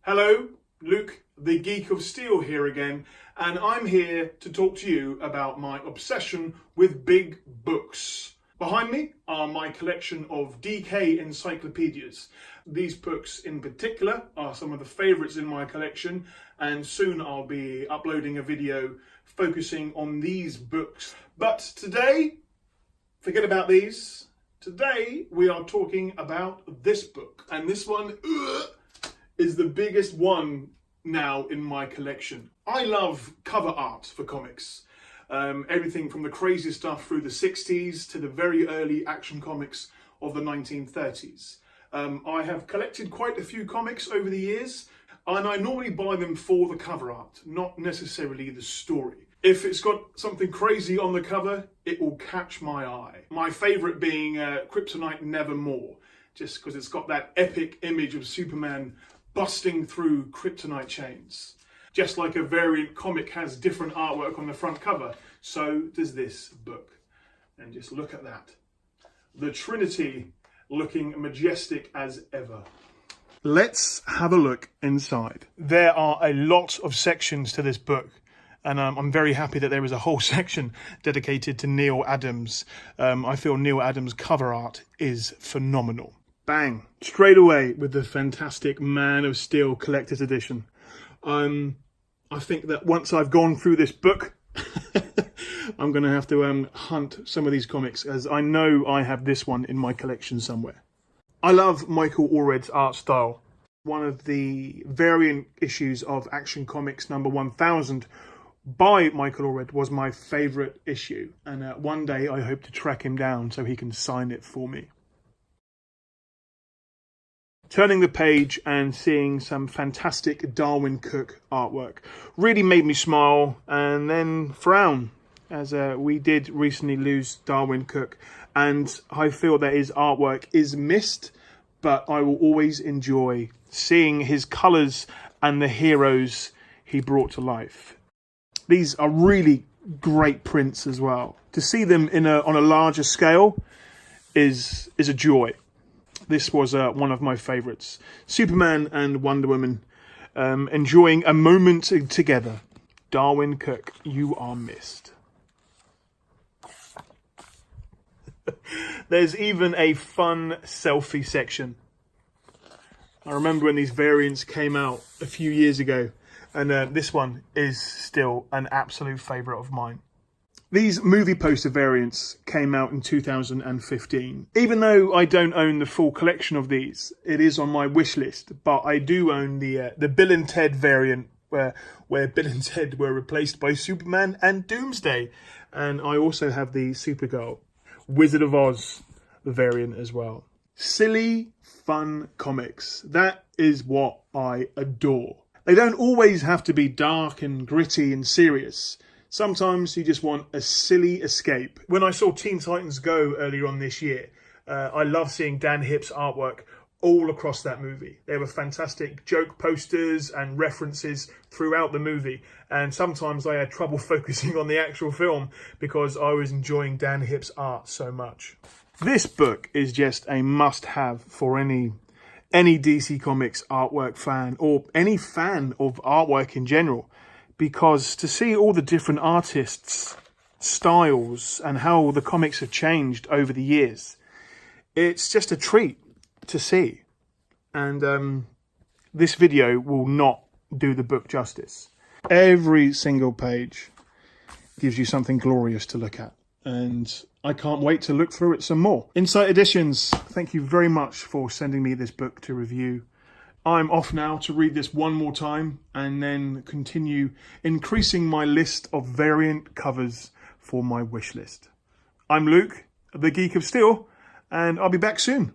Hello, Luke, the Geek of Steel here again, and I'm here to talk to you about my obsession with big books. Behind me are my collection of DK encyclopedias. These books in particular are some of the favourites in my collection, and soon I'll be uploading a video focusing on these books. But today, forget about these. Today we are talking about this book, and this one is the biggest one now in my collection. I love cover art for comics. Everything from the crazy stuff through the 60s to the very early action comics of the 1930s. I have collected quite a few comics over the years, and I normally buy them for the cover art, not necessarily the story. If it's got something crazy on the cover, it will catch my eye. My favourite being Kryptonite Nevermore, just because it's got that epic image of Superman busting through kryptonite chains. Just like a variant comic has different artwork on the front cover, so does this book. And just look at that. The Trinity looking majestic as ever. Let's have a look inside. There are a lot of sections to this book, and I'm very happy that there is a whole section dedicated to Neal Adams. I feel Neal Adams' cover art is phenomenal. Bang! Straight away with the fantastic Man of Steel Collector's Edition. I think that once I've gone through this book, I'm going to have to hunt some of these comics, as I know I have this one in my collection somewhere. I love Michael Allred's art style. One of the variant issues of Action Comics number 1000 by Michael Allred was my favourite issue, and one day I hope to track him down so he can sign it for me. Turning the page and seeing some fantastic Darwyn Cooke artwork really made me smile and then frown, as we did recently lose Darwyn Cooke, and I feel that his artwork is missed, but I will always enjoy seeing his colours and the heroes he brought to life. These are really great prints as well. To see them on a larger scale is a joy. This was one of my favourites. Superman and Wonder Woman enjoying a moment together. Darwyn Cooke, you are missed. There's even a fun selfie section. I remember when these variants came out a few years ago, and this one is still an absolute favourite of mine. These movie poster variants came out in 2015. Even though I don't own the full collection of these, it is on my wish list. But I do own the Bill and Ted variant, where Bill and Ted were replaced by Superman and Doomsday. And I also have the Supergirl Wizard of Oz variant as well. Silly, fun comics. That is what I adore. They don't always have to be dark and gritty and serious. Sometimes you just want a silly escape. When I saw Teen Titans Go earlier on this year, I love seeing Dan Hipp's artwork all across that movie. There were fantastic joke posters and references throughout the movie, and sometimes I had trouble focusing on the actual film because I was enjoying Dan Hipp's art so much. This book is just a must-have for any DC Comics artwork fan, or any fan of artwork in general. Because to see all the different artists' styles and how the comics have changed over the years, it's just a treat to see. And this video will not do the book justice. Every single page gives you something glorious to look at, and I can't wait to look through it some more. Insight Editions, thank you very much for sending me this book to review. I'm off now to read this one more time and then continue increasing my list of variant covers for my wish list. I'm Luke, the Geek of Steel, and I'll be back soon.